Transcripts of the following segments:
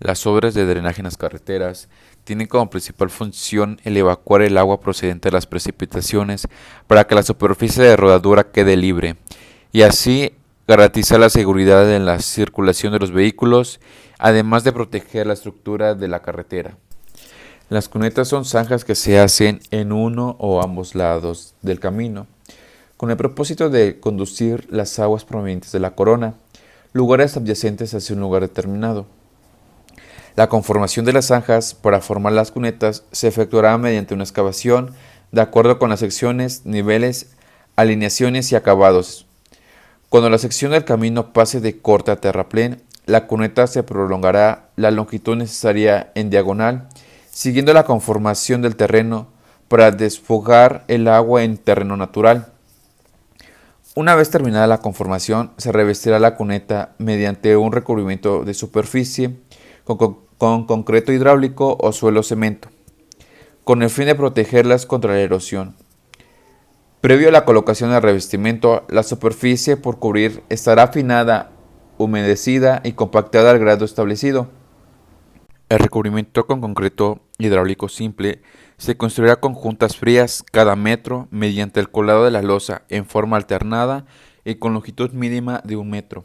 Las obras de drenaje en las carreteras tienen como principal función el evacuar el agua procedente de las precipitaciones para que la superficie de rodadura quede libre y así garantizar la seguridad en la circulación de los vehículos, además de proteger la estructura de la carretera. Las cunetas son zanjas que se hacen en uno o ambos lados del camino, con el propósito de conducir las aguas provenientes de la corona, lugares adyacentes hacia un lugar determinado. La conformación de las zanjas para formar las cunetas se efectuará mediante una excavación de acuerdo con las secciones, niveles, alineaciones y acabados. Cuando la sección del camino pase de corte a terraplén, la cuneta se prolongará la longitud necesaria en diagonal, siguiendo la conformación del terreno para desfogar el agua en terreno natural. Una vez terminada la conformación, se revestirá la cuneta mediante un recubrimiento de superficie con concreto hidráulico o suelo cemento, con el fin de protegerlas contra la erosión. Previo a la colocación del revestimiento, la superficie por cubrir estará afinada, humedecida y compactada al grado establecido. El recubrimiento con concreto hidráulico simple se construirá con juntas frías cada metro mediante el colado de la losa en forma alternada y con longitud mínima de 1 metro.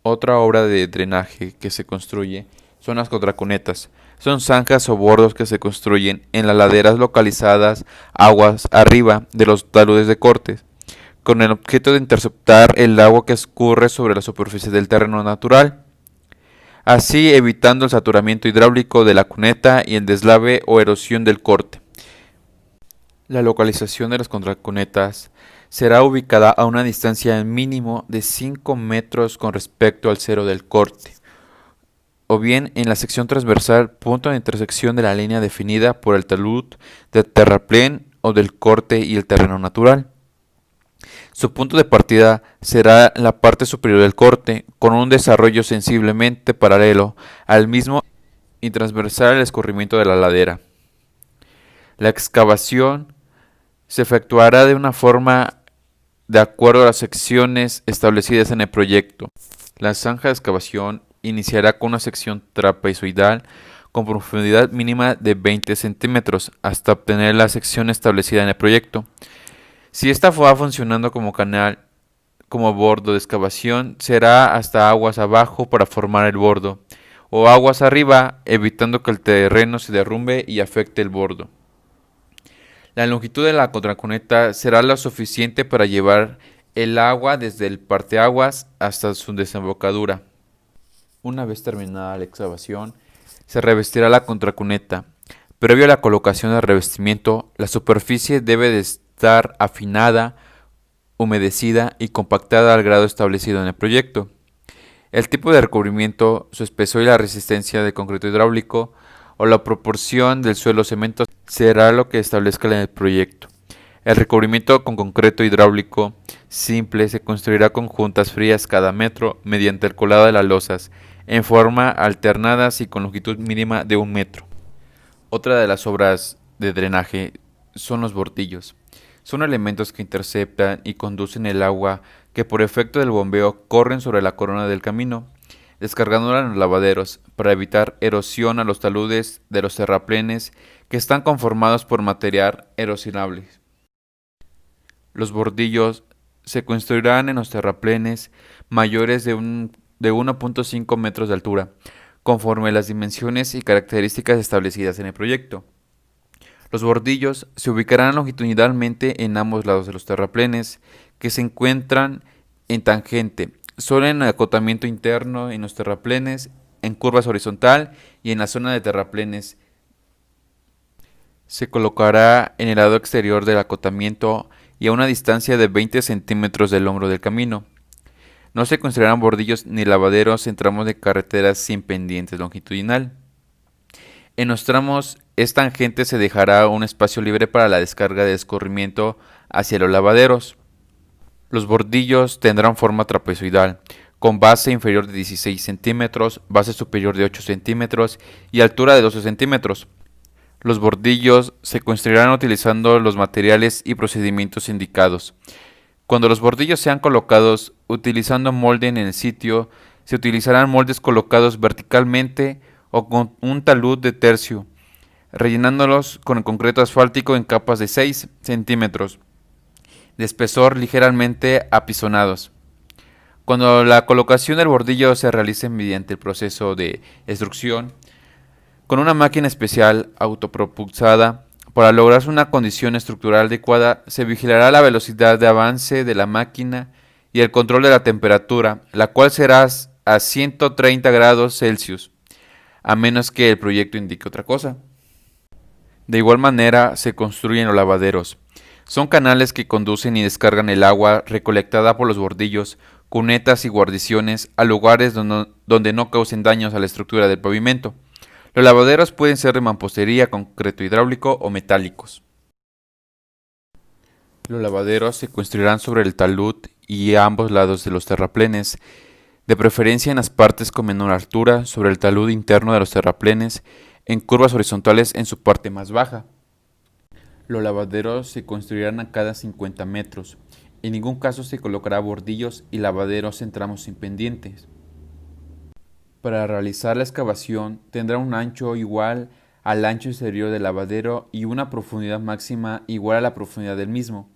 Otra obra de drenaje que se construye son las contracunetas. Son zanjas o bordos que se construyen en las laderas localizadas aguas arriba de los taludes de cortes, con el objeto de interceptar el agua que escurre sobre la superficie del terreno natural, así evitando el saturamiento hidráulico de la cuneta y el deslave o erosión del corte. La localización de las contracunetas será ubicada a una distancia mínimo de 5 metros con respecto al cero del corte, o bien en la sección transversal, punto de intersección de la línea definida por el talud de terraplén o del corte y el terreno natural. Su punto de partida será la parte superior del corte, con un desarrollo sensiblemente paralelo al mismo y transversal al escurrimiento de la ladera. La excavación se efectuará de una forma de acuerdo a las secciones establecidas en el proyecto. La zanja de excavación iniciará con una sección trapezoidal con profundidad mínima de 20 centímetros hasta obtener la sección establecida en el proyecto. Si esta va funcionando como canal, como bordo de excavación, será hasta aguas abajo para formar el bordo, o aguas arriba, evitando que el terreno se derrumbe y afecte el bordo. La longitud de la contracuneta será lo suficiente para llevar el agua desde el parteaguas hasta su desembocadura. Una vez terminada la excavación, se revestirá la contracuneta. Previo a la colocación del revestimiento, la superficie debe de estar afinada, humedecida y compactada al grado establecido en el proyecto. El tipo de recubrimiento, su espesor y la resistencia de concreto hidráulico o la proporción del suelo cemento será lo que establezca en el proyecto. El recubrimiento con concreto hidráulico simple se construirá con juntas frías cada metro mediante el colado de las losas en forma alternadas y con longitud mínima de 1 metro. Otra de las obras de drenaje son los bordillos. Son elementos que interceptan y conducen el agua que por efecto del bombeo corren sobre la corona del camino, descargándola en los lavaderos para evitar erosión a los taludes de los terraplenes que están conformados por material erosionable. Los bordillos se construirán en los terraplenes mayores de 1.5 metros de altura, conforme las dimensiones y características establecidas en el proyecto. Los bordillos se ubicarán longitudinalmente en ambos lados de los terraplenes, que se encuentran en tangente, solo en el acotamiento interno en los terraplenes, en curvas horizontal y en la zona de terraplenes. Se colocará en el lado exterior del acotamiento y a una distancia de 20 centímetros del hombro del camino. No se construirán bordillos ni lavaderos en tramos de carreteras sin pendientes longitudinal. En los tramos es tangente se dejará un espacio libre para la descarga de escurrimiento hacia los lavaderos. Los bordillos tendrán forma trapezoidal, con base inferior de 16 centímetros, base superior de 8 centímetros y altura de 12 centímetros. Los bordillos se construirán utilizando los materiales y procedimientos indicados. Cuando los bordillos sean colocados utilizando molde en el sitio, Se utilizarán moldes colocados verticalmente o con un talud de tercio, rellenándolos con el concreto asfáltico en capas de 6 centímetros de espesor ligeramente apisonados. Cuando la colocación del bordillo se realice mediante el proceso de extrusión, con una máquina especial autopropulsada, para lograr una condición estructural adecuada, se vigilará la velocidad de avance de la máquina y el control de la temperatura, la cual será a 130 grados Celsius, a menos que el proyecto indique otra cosa. De igual manera, se construyen los lavaderos. Son canales que conducen y descargan el agua recolectada por los bordillos, cunetas y guarniciones a lugares donde no causen daños a la estructura del pavimento. Los lavaderos pueden ser de mampostería, concreto hidráulico o metálicos. Los lavaderos se construirán sobre el talud y a ambos lados de los terraplenes, de preferencia en las partes con menor altura, sobre el talud interno de los terraplenes, en curvas horizontales en su parte más baja. Los lavaderos se construirán a cada 50 metros. En ningún caso se colocará bordillos y lavaderos en tramos sin pendientes. Para realizar la excavación tendrá un ancho igual al ancho exterior del lavadero y una profundidad máxima igual a la profundidad del mismo,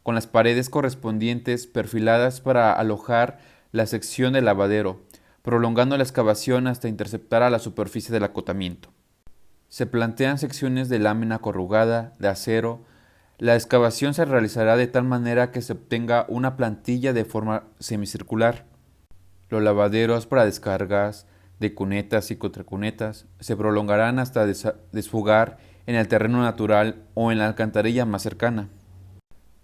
con las paredes correspondientes perfiladas para alojar la sección del lavadero, prolongando la excavación hasta interceptar a la superficie del acotamiento. Se plantean secciones de lámina corrugada de acero. La excavación se realizará de tal manera que se obtenga una plantilla de forma semicircular. Los lavaderos para descargas de cunetas y contracunetas se prolongarán hasta desfogar en el terreno natural o en la alcantarilla más cercana.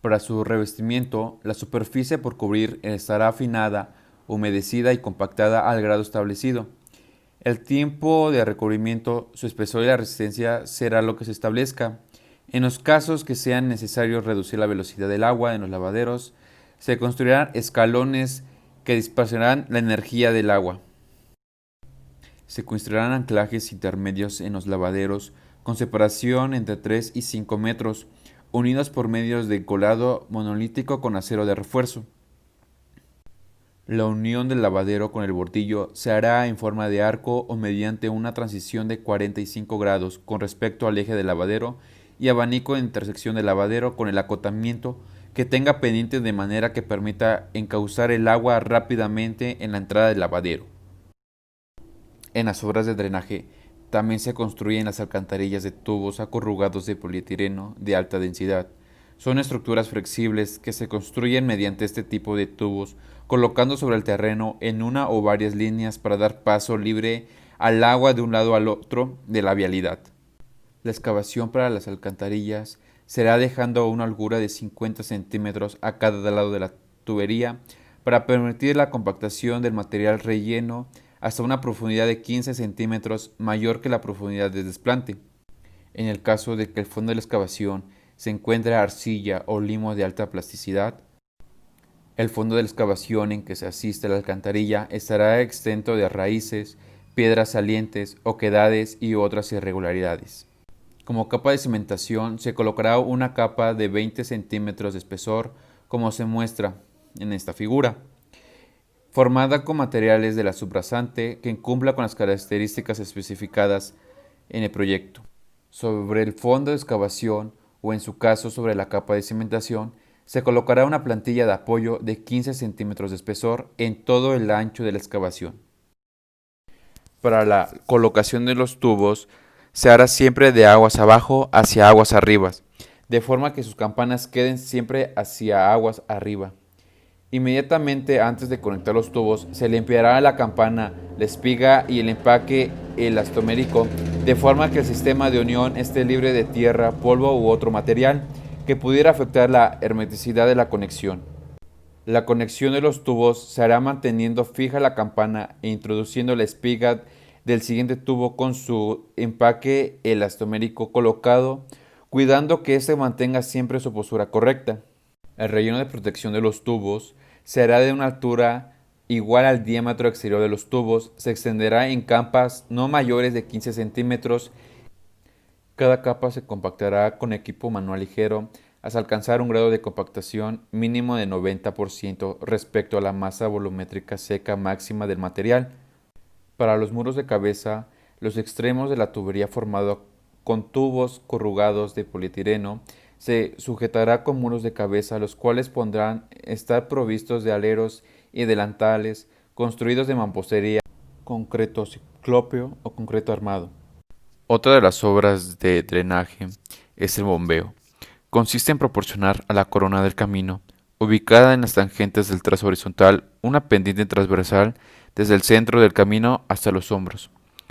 Para su revestimiento, la superficie por cubrir estará afinada, humedecida y compactada al grado establecido. El tiempo de recubrimiento, su espesor y la resistencia será lo que se establezca. En los casos que sean necesarios reducir la velocidad del agua en los lavaderos, se construirán escalones que dispersarán la energía del agua. Se construirán anclajes intermedios en los lavaderos con separación entre 3 y 5 metros, unidos por medios de colado monolítico con acero de refuerzo. La unión del lavadero con el bordillo se hará en forma de arco o mediante una transición de 45 grados con respecto al eje del lavadero y abanico de intersección del lavadero con el acotamiento que tenga pendiente de manera que permita encauzar el agua rápidamente en la entrada del lavadero. En las obras de drenaje también se construyen las alcantarillas de tubos acorrugados de polietileno de alta densidad. Son estructuras flexibles que se construyen mediante este tipo de tubos, colocando sobre el terreno en una o varias líneas para dar paso libre al agua de un lado al otro de la vialidad. La excavación para las alcantarillas será dejando una holgura de 50 centímetros a cada lado de la tubería para permitir la compactación del material relleno hasta una profundidad de 15 centímetros mayor que la profundidad del desplante. En el caso de que el fondo de la excavación se encuentre arcilla o limo de alta plasticidad, el fondo de la excavación en que se asiste a la alcantarilla estará exento de raíces, piedras salientes, oquedades y otras irregularidades. Como capa de cimentación se colocará una capa de 20 centímetros de espesor, como se muestra en esta figura, formada con materiales de la subrasante que cumpla con las características especificadas en el proyecto. Sobre el fondo de excavación, o en su caso sobre la capa de cimentación, se colocará una plantilla de apoyo de 15 centímetros de espesor en todo el ancho de la excavación. Para la colocación de los tubos, se hará siempre de aguas abajo hacia aguas arriba, de forma que sus campanas queden siempre hacia aguas arriba. Inmediatamente antes de conectar los tubos, se limpiará la campana, la espiga y el empaque elastomérico, de forma que el sistema de unión esté libre de tierra, polvo u otro material que pudiera afectar la hermeticidad de la conexión. La conexión de los tubos se hará manteniendo fija la campana e introduciendo la espiga del siguiente tubo con su empaque elastomérico colocado, cuidando que éste mantenga siempre su postura correcta. El relleno de protección de los tubos se hará de una altura igual al diámetro exterior de los tubos, se extenderá en capas no mayores de 15 centímetros. Cada capa se compactará con equipo manual ligero hasta alcanzar un grado de compactación mínimo de 90% respecto a la masa volumétrica seca máxima del material. Para los muros de cabeza, los extremos de la tubería formado con tubos corrugados de polietileno se sujetará con muros de cabeza, los cuales podrán estar provistos de aleros y delantales construidos de mampostería, concreto ciclópeo o concreto armado. Otra de las obras de drenaje es el bombeo. Consiste en proporcionar a la corona del camino, ubicada en las tangentes del trazo horizontal, una pendiente transversal desde el centro del camino hasta los hombros.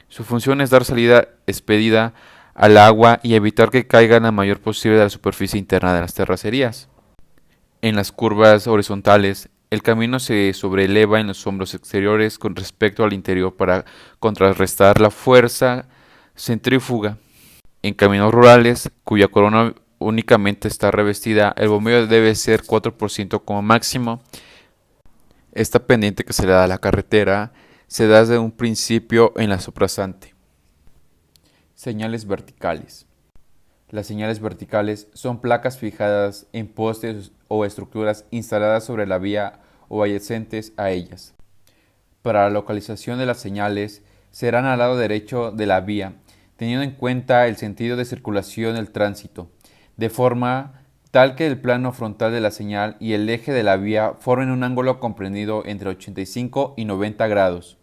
Su función es dar salida expedida al agua y evitar que caiga la mayor posible de la superficie interna de las terracerías. En las curvas horizontales, el camino se sobreeleva en los hombros exteriores con respecto al interior para contrarrestar la fuerza centrífuga. En caminos rurales, cuya corona únicamente está revestida, el bombeo debe ser 4% como máximo. Esta pendiente que se le da a la carretera se da desde un principio en la soprasante. Señales verticales. Las señales verticales son placas fijadas en postes o estructuras instaladas sobre la vía o adyacentes a ellas. Para la localización de las señales serán al lado derecho de la vía, teniendo en cuenta el sentido de circulación del tránsito, de forma tal que el plano frontal de la señal y el eje de la vía formen un ángulo comprendido entre 85 y 90 grados.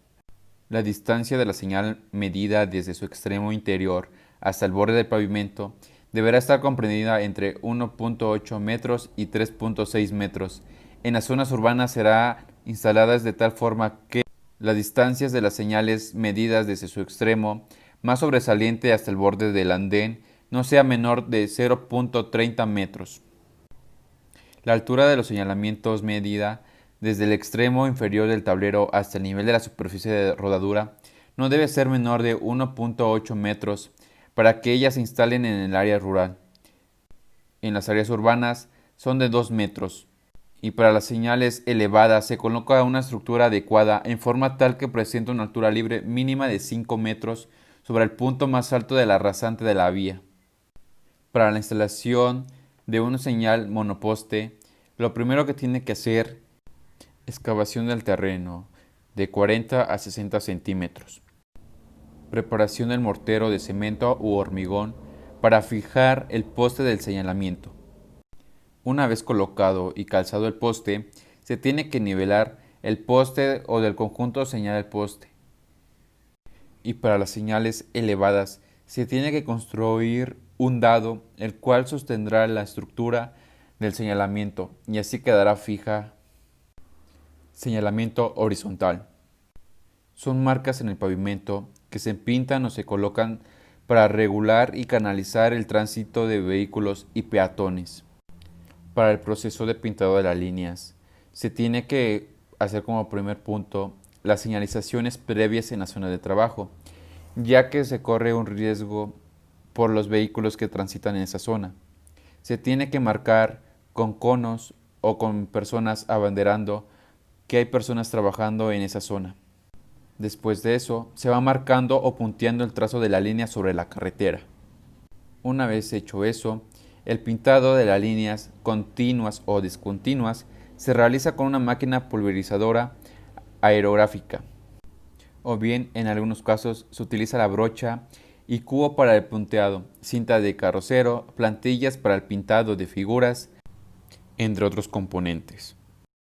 La distancia de la señal medida desde su extremo interior hasta el borde del pavimento deberá estar comprendida entre 1.8 metros y 3.6 metros. En las zonas urbanas será instaladas de tal forma que las distancias de las señales medidas desde su extremo más sobresaliente hasta el borde del andén no sea menor de 0.30 metros. La altura de los señalamientos medida desde el extremo inferior del tablero hasta el nivel de la superficie de rodadura no debe ser menor de 1.8 metros para que ellas se instalen en el área rural. En las áreas urbanas son de 2 metros. Y para las señales elevadas se coloca una estructura adecuada en forma tal que presente una altura libre mínima de 5 metros sobre el punto más alto de la rasante de la vía. Para la instalación de una señal monoposte, lo primero que tiene que hacer es excavación del terreno de 40 a 60 centímetros. Preparación del mortero de cemento u hormigón para fijar el poste del señalamiento. Una vez colocado y calzado el poste, se tiene que nivelar el poste o del conjunto señal del poste. Y para las señales elevadas, se tiene que construir un dado, el cual sostendrá la estructura del señalamiento y así quedará fija. Señalamiento horizontal. Son marcas en el pavimento que se pintan o se colocan para regular y canalizar el tránsito de vehículos y peatones. Para el proceso de pintado de las líneas, se tiene que hacer como primer punto las señalizaciones previas en la zona de trabajo, ya que se corre un riesgo por los vehículos que transitan en esa zona. Se tiene que marcar con conos o con personas abanderando que hay personas trabajando en esa zona. Después de eso, se va marcando o punteando el trazo de la línea sobre la carretera. Una vez hecho eso, el pintado de las líneas continuas o discontinuas se realiza con una máquina pulverizadora aerográfica, o bien en algunos casos se utiliza la brocha y cubo para el punteado, cinta de carrocero, plantillas para el pintado de figuras, entre otros componentes.